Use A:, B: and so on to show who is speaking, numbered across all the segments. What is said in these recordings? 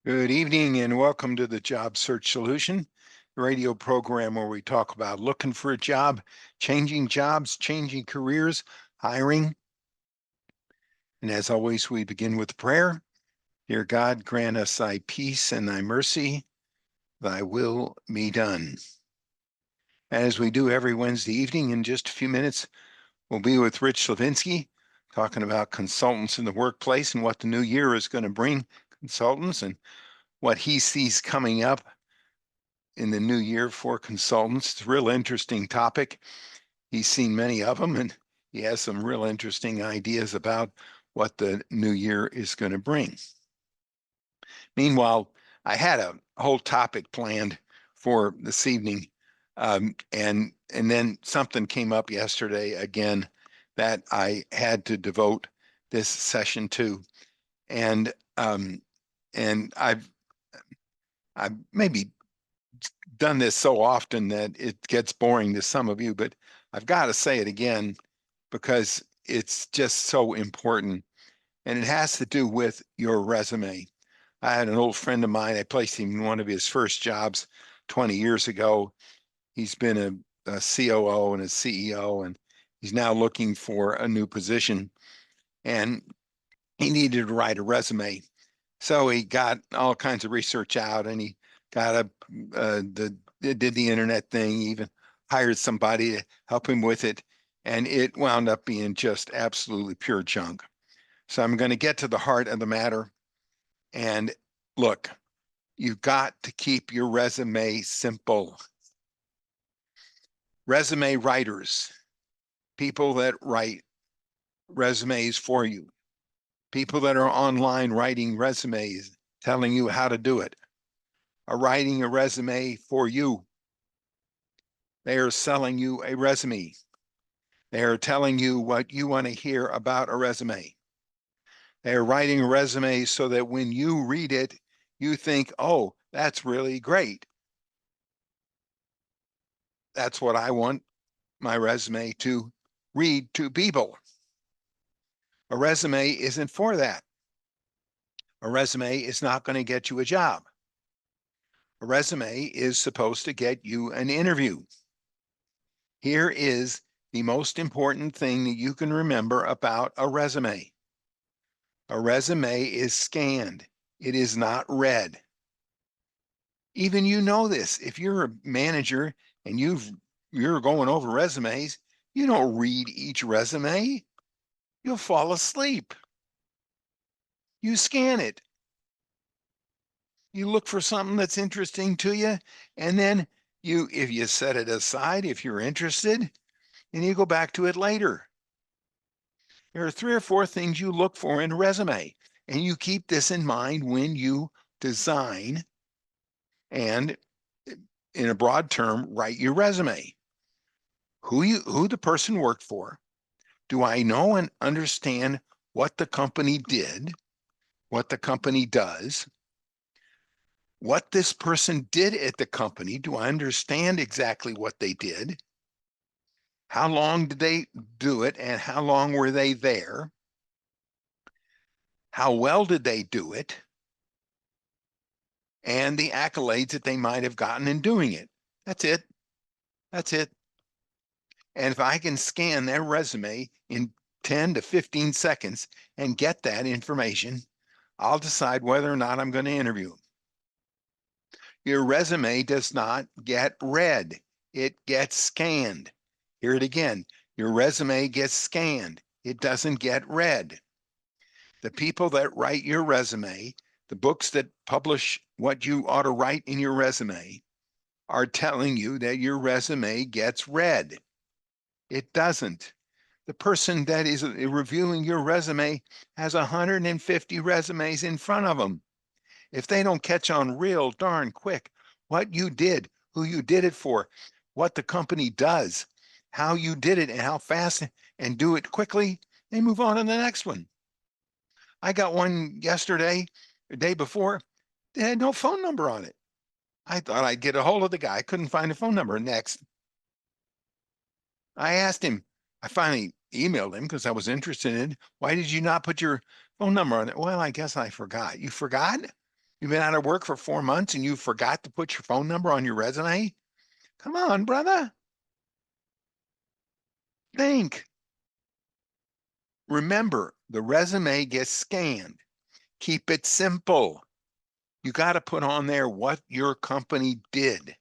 A: Good evening and welcome to the Job Search Solution, the radio program where we talk about looking for a job, changing jobs, changing careers, hiring. And as always, we begin with prayer. Dear God, grant us thy peace and thy mercy, thy will be done. As we do every Wednesday evening, in just a few minutes, we'll be with Rich Slavinsky talking about consultants in the workplace and what the new year is going to bring consultants and what he sees coming up in the new year for consultants. It's a real interesting topic. He's seen many of them and he has some real interesting ideas about what the new year is going to bring. Meanwhile, I had a whole topic planned for this evening, and then something came up yesterday again that I had to devote this session to, and I've maybe done this so often that it gets boring to some of you, but I've got to say it again because it's just so important. And it has to do with your resume. I had an old friend of mine, I placed him in one of his first jobs 20 years ago. He's been a COO and a CEO, and he's now looking for a new position. And he needed to write a resume. So he got all kinds of research out and he got did the internet thing, even hired somebody to help him with it. And it wound up being just absolutely pure junk. So I'm going to get to the heart of the matter. And look, you've got to keep your resume simple. Resume writers, people that write resumes for you, people that are online writing resumes, telling you how to do it, are writing a resume for you. They are selling you a resume. They are telling you what you want to hear about a resume. They are writing a resume so that when you read it, you think, oh, that's really great. That's what I want my resume to read to people. A resume isn't for that. A resume is not going to get you a job. A resume is supposed to get you an interview. Here is the most important thing that you can remember about a resume. A resume is scanned. It is not read. Even you know this. If you're a manager and you're going over resumes, you don't read each resume. You'll fall asleep. You scan it. You look for something that's interesting to you, and then if you set it aside, if you're interested, and you go back to it later. There are 3 or 4 things you look for in a resume, and you keep this in mind when you design and, in a broad term, write your resume. Who the person worked for. Do I know and understand what the company did, what the company does, what this person did at the company? Do I understand exactly what they did? How long did they do it and how long were they there? How well did they do it? And the accolades that they might have gotten in doing it. That's it. That's it. And if I can scan their resume in 10 to 15 seconds and get that information, I'll decide whether or not I'm going to interview them. Your resume does not get read. It gets scanned. Hear it again. Your resume gets scanned. It doesn't get read. The people that write your resume, the books that publish what you ought to write in your resume, are telling you that your resume gets read. It doesn't. The person that is reviewing your resume has 150 resumes in front of them. If they don't catch on real darn quick what you did, who you did it for, what the company does, how you did it and how fast, and do it quickly, they move on to the next one. I got one yesterday, the day before, they had no phone number on it. I thought I'd get a hold of the guy. I couldn't find a phone number. Next, I asked him, I finally emailed him because I was interested in, why did you not put your phone number on it? Well, I guess I forgot. You forgot? You've been out of work for 4 months and you forgot to put your phone number on your resume? Come on, brother. Think. Remember, the resume gets scanned. Keep it simple. You got to put on there what your company did,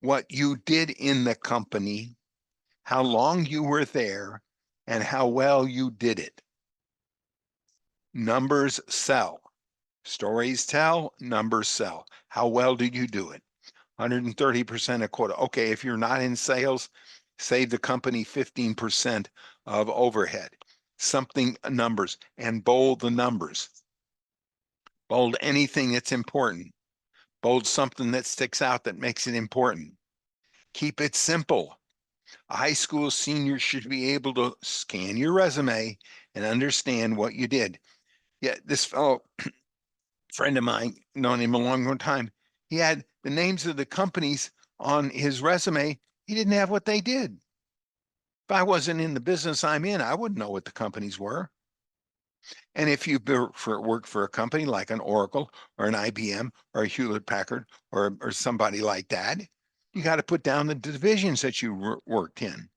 A: what you did in the company, how long you were there, and how well you did it. Numbers sell. Stories tell, numbers sell. How well did you do it? 130% of quota. Okay, if you're not in sales, save the company 15% of overhead. Something numbers, and bold the numbers. Bold anything that's important. Bold something that sticks out that makes it important. Keep it simple. A high school senior should be able to scan your resume and understand what you did. Yeah, this fellow, friend of mine, known him a long time, he had the names of the companies on his resume. He didn't have what they did. If I wasn't in the business I'm in, I wouldn't know what the companies were. And if you work for a company like an Oracle or an IBM or a Hewlett Packard or somebody like that, you got to put down the divisions that you worked in.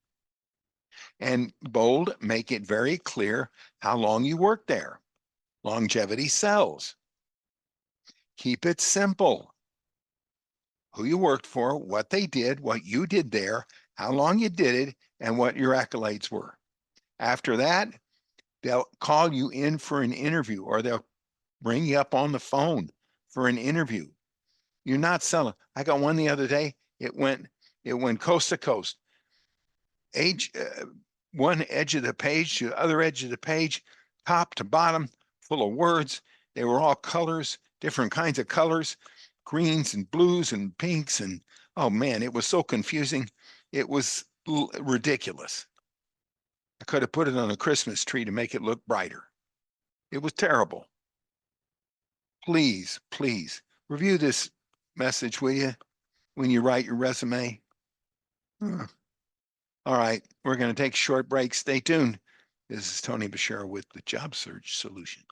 A: And bold, make it very clear how long you worked there. Longevity sells. Keep it simple. Who you worked for, what they did, what you did there, how long you did it, and what your accolades were. After that, they'll call you in for an interview or they'll bring you up on the phone for an interview. You're not selling. I got one the other day. It went coast to coast. One edge of the page to the other edge of the page, top to bottom, full of words. They were all colors, different kinds of colors, greens and blues and pinks. And oh man, it was so confusing. It was ridiculous. I could have put it on a Christmas tree to make it look brighter. It was terrible. Please, please review this message, will you, when you write your resume? All right, we're going to take a short break. Stay tuned. This is Tony Bashir with the Job Search Solution.